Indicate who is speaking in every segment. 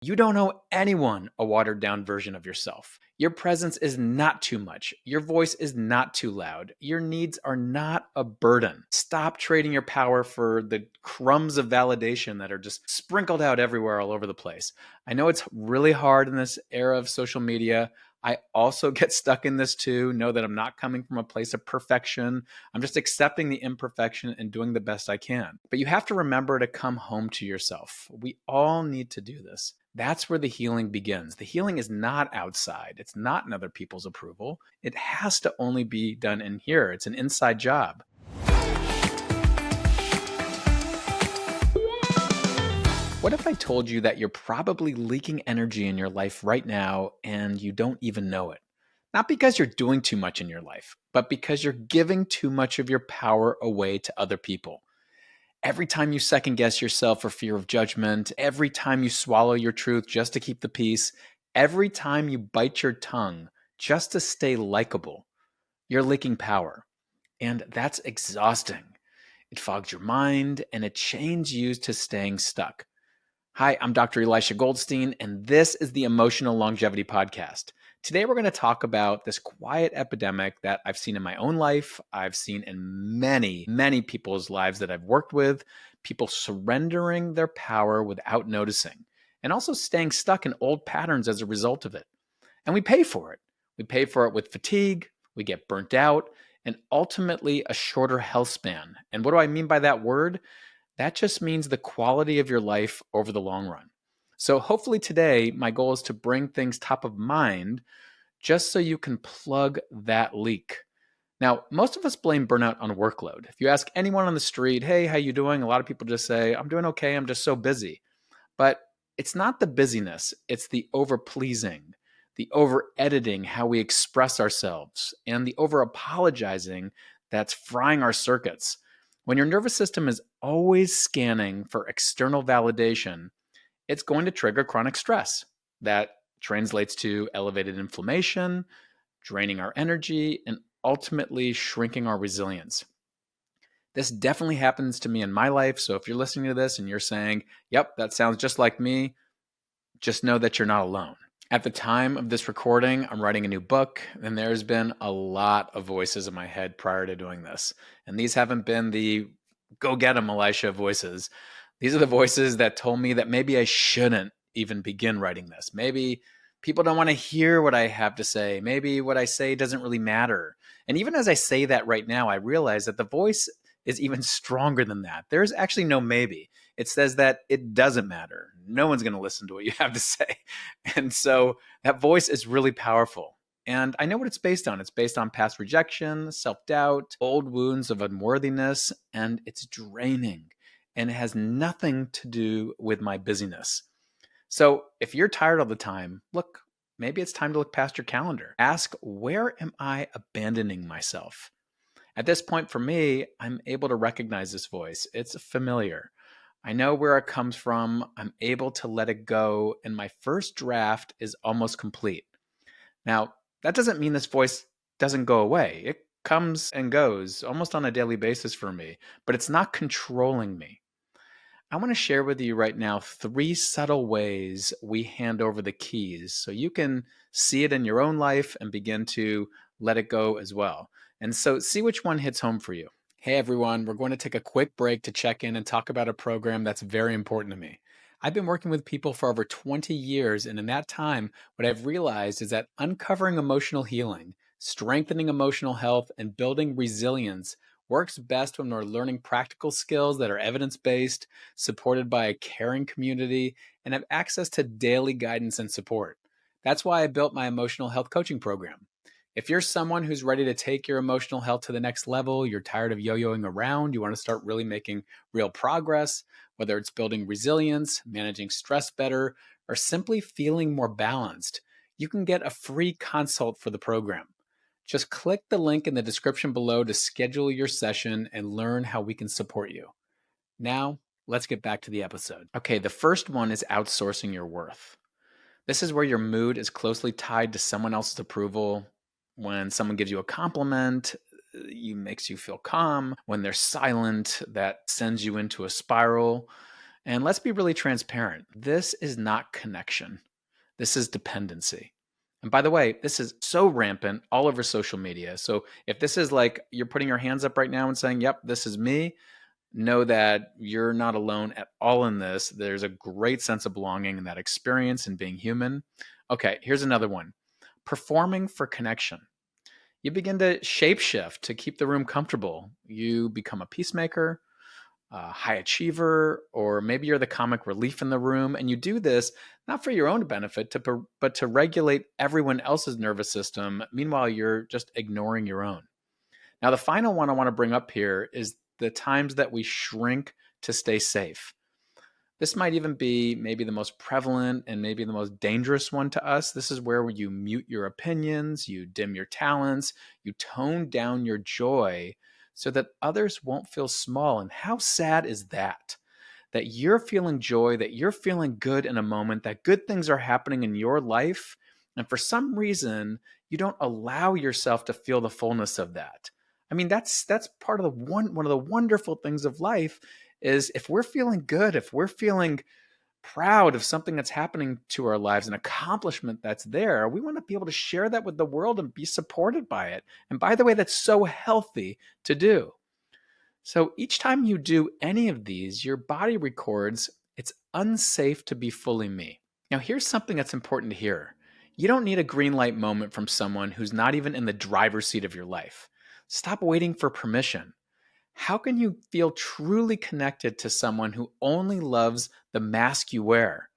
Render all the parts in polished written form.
Speaker 1: You don't owe anyone a watered down version of yourself. Your presence is not too much. Your voice is not too loud. Your needs are not a burden. Stop trading your power for the crumbs of validation that are just sprinkled out everywhere all over the place. I know it's really hard in this era of social media. I also get stuck in this too. Know that I'm not coming from a place of perfection. I'm just accepting the imperfection and doing the best I can. But you have to remember to come home to yourself. We all need to do this. That's where the healing begins. The healing is not outside. It's not in other people's approval. It has to only be done in here. It's an inside job. What if I told you that you're probably leaking energy in your life right now and you don't even know it? Not because you're doing too much in your life, but because you're giving too much of your power away to other people. Every time you second guess yourself for fear of judgment, every time you swallow your truth just to keep the peace, every time you bite your tongue just to stay likable, you're leaking power. And that's exhausting. It fogs your mind and it chains you to staying stuck. Hi, I'm Dr. Elisha Goldstein, and this is the Emotional Longevity Podcast. Today, we're going to talk about this quiet epidemic that I've seen in my own life. I've seen in many, many people's lives that I've worked with, people surrendering their power without noticing, and also staying stuck in old patterns as a result of it. And we pay for it. We pay for it with fatigue, we get burnt out, and ultimately a shorter health span. And what do I mean by that word? That just means the quality of your life over the long run. So hopefully today, my goal is to bring things top of mind just so you can plug that leak. Now, most of us blame burnout on workload. If you ask anyone on the street, hey, how you doing? A lot of people just say, I'm doing okay, I'm just so busy. But it's not the busyness, it's the over-pleasing, the over-editing how we express ourselves, and the over-apologizing that's frying our circuits. When your nervous system is always scanning for external validation, it's going to trigger chronic stress. That translates to elevated inflammation, draining our energy, and ultimately shrinking our resilience. This definitely happens to me in my life. So if you're listening to this and you're saying, yep, that sounds just like me, just know that you're not alone. At the time of this recording, I'm writing a new book, and there's been a lot of voices in my head prior to doing this. And these haven't been the go get 'em, Elisha voices. These are the voices that told me that maybe I shouldn't even begin writing this. Maybe people don't want to hear what I have to say. Maybe what I say doesn't really matter. And even as I say that right now, I realize that the voice is even stronger than that. There's actually no maybe. It says that it doesn't matter. No one's going to listen to what you have to say. And so that voice is really powerful. And I know what it's based on. It's based on past rejection, self-doubt, old wounds of unworthiness, and it's draining. And it has nothing to do with my busyness. So if you're tired all the time, look, maybe it's time to look past your calendar. Ask, where am I abandoning myself? At this point for me, I'm able to recognize this voice. It's familiar. I know where it comes from. I'm able to let it go, and my first draft is almost complete. Now, that doesn't mean this voice doesn't go away. It comes and goes almost on a daily basis for me, but it's not controlling me. I want to share with you right now 3 subtle ways we hand over the keys so you can see it in your own life and begin to let it go as well. And so see which one hits home for you. Hey everyone, we're going to take a quick break to check in and talk about a program that's very important to me. I've been working with people for over 20 years, and in that time, what I've realized is that uncovering emotional healing, strengthening emotional health, and building resilience works best when we're learning practical skills that are evidence-based, supported by a caring community, and have access to daily guidance and support. That's why I built my emotional health coaching program. If you're someone who's ready to take your emotional health to the next level, you're tired of yo-yoing around, you want to start really making real progress, whether it's building resilience, managing stress better, or simply feeling more balanced, you can get a free consult for the program. Just click the link in the description below to schedule your session and learn how we can support you. Now, let's get back to the episode. Okay, the first one is outsourcing your worth. This is where your mood is closely tied to someone else's approval. When someone gives you a compliment, it makes you feel calm. When they're silent, that sends you into a spiral. And let's be really transparent. This is not connection. This is dependency. And by the way, this is so rampant all over social media. So if this is like you're putting your hands up right now and saying, yep, this is me, know that you're not alone at all in this. There's a great sense of belonging in that experience and being human. Okay, here's another one. Performing for connection. You begin to shapeshift to keep the room comfortable. You become a peacemaker, a high achiever, or maybe you're the comic relief in the room. And you do this not for your own benefit, but to regulate everyone else's nervous system. Meanwhile, you're just ignoring your own. Now, the final one I want to bring up here is the times that we shrink to stay safe. This might even be maybe the most prevalent and maybe the most dangerous one to us. This is where you mute your opinions, you dim your talents, you tone down your joy so that others won't feel small. And how sad is that? That you're feeling joy, that you're feeling good in a moment, that good things are happening in your life. And for some reason, you don't allow yourself to feel the fullness of that. I mean, that's part of one of the wonderful things of life is if we're feeling good, if we're feeling proud of something that's happening to our lives, an accomplishment that's there, we want to be able to share that with the world and be supported by it. And by the way, that's so healthy to do. So each time you do any of these, your body records it's unsafe to be fully me. Now, here's something that's important to hear. You don't need a green light moment from someone who's not even in the driver's seat of your life. Stop waiting for permission. How can you feel truly connected to someone who only loves the mask you wear?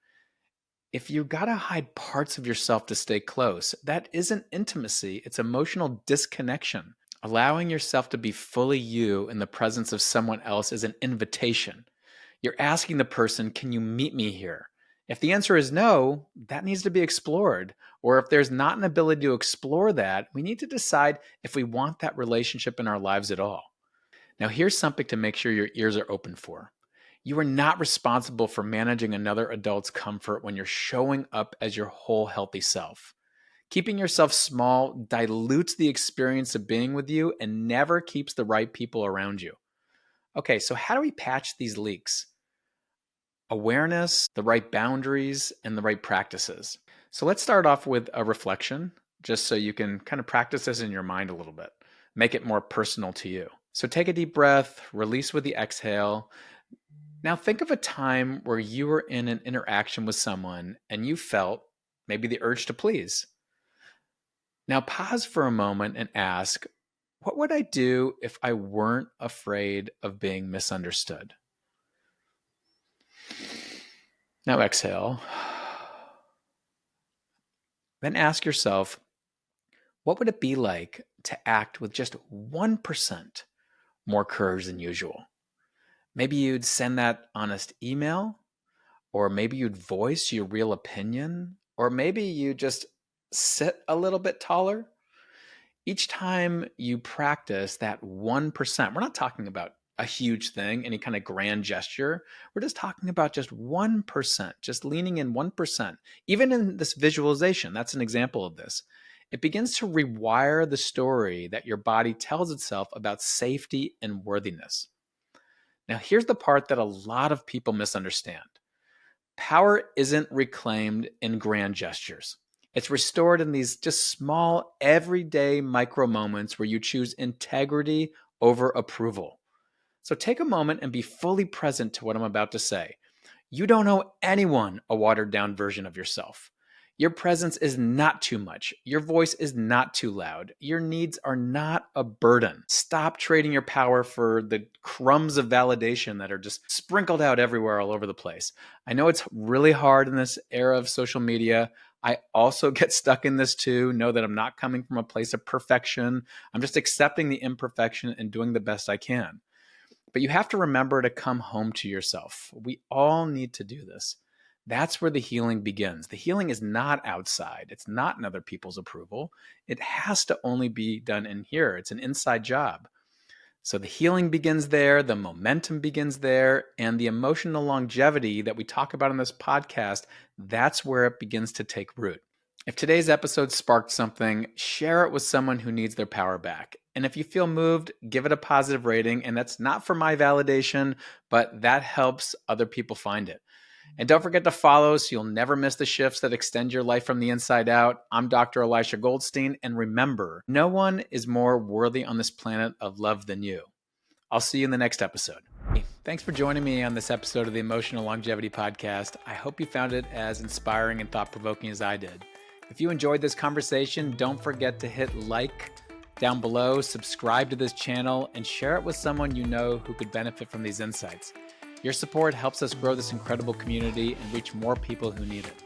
Speaker 1: If you gotta hide parts of yourself to stay close, that isn't intimacy, it's emotional disconnection. Allowing yourself to be fully you in the presence of someone else is an invitation. You're asking the person, can you meet me here? If the answer is no, that needs to be explored. Or if there's not an ability to explore that, we need to decide if we want that relationship in our lives at all. Now, here's something to make sure your ears are open for. You are not responsible for managing another adult's comfort when you're showing up as your whole healthy self. Keeping yourself small dilutes the experience of being with you and never keeps the right people around you. Okay, so how do we patch these leaks? Awareness, the right boundaries, and the right practices. So let's start off with a reflection, just so you can kind of practice this in your mind a little bit. Make it more personal to you. So take a deep breath, release with the exhale. Now think of a time where you were in an interaction with someone and you felt maybe the urge to please. Now pause for a moment and ask, what would I do if I weren't afraid of being misunderstood? Now exhale. Then ask yourself, what would it be like to act with just 1% more courage than usual? Maybe you'd send that honest email, or maybe you'd voice your real opinion, or maybe you just sit a little bit taller. Each time you practice that 1%, we're not talking about a huge thing, any kind of grand gesture. We're just talking about just 1%, just leaning in 1%. Even in this visualization, that's an example of this. It begins to rewire the story that your body tells itself about safety and worthiness. Now, here's the part that a lot of people misunderstand. Power isn't reclaimed in grand gestures. It's restored in these just small, everyday micro moments where you choose integrity over approval. So take a moment and be fully present to what I'm about to say. You don't owe anyone a watered down version of yourself. Your presence is not too much. Your voice is not too loud. Your needs are not a burden. Stop trading your power for the crumbs of validation that are just sprinkled out everywhere all over the place. I know it's really hard in this era of social media. I also get stuck in this too. Know that I'm not coming from a place of perfection. I'm just accepting the imperfection and doing the best I can. But you have to remember to come home to yourself. We all need to do this. That's where the healing begins. The healing is not outside. It's not in other people's approval. It has to only be done in here. It's an inside job. So the healing begins there, the momentum begins there, and the emotional longevity that we talk about in this podcast, that's where it begins to take root. If today's episode sparked something, share it with someone who needs their power back. And if you feel moved, give it a positive rating. And that's not for my validation, but that helps other people find it. And don't forget to follow so you'll never miss the shifts that extend your life from the inside out. I'm Dr. Elisha Goldstein. And remember, no one is more worthy on this planet of love than you. I'll see you in the next episode. Thanks for joining me on this episode of the Emotional Longevity Podcast. I hope you found it as inspiring and thought-provoking as I did. If you enjoyed this conversation, don't forget to hit like down below, subscribe to this channel, and share it with someone you know who could benefit from these insights. Your support helps us grow this incredible community and reach more people who need it.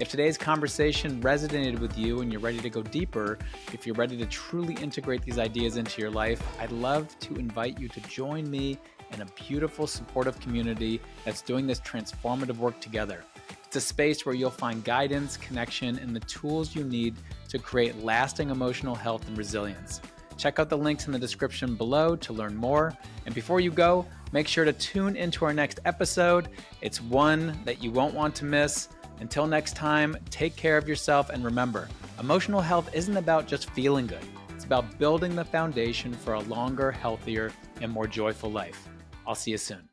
Speaker 1: If today's conversation resonated with you and you're ready to go deeper, if you're ready to truly integrate these ideas into your life, I'd love to invite you to join me in a beautiful, supportive community that's doing this transformative work together. It's a space where you'll find guidance, connection, and the tools you need to create lasting emotional health and resilience. Check out the links in the description below to learn more. And before you go, make sure to tune into our next episode. It's one that you won't want to miss. Until next time, take care of yourself and remember, emotional health isn't about just feeling good. It's about building the foundation for a longer, healthier, and more joyful life. I'll see you soon.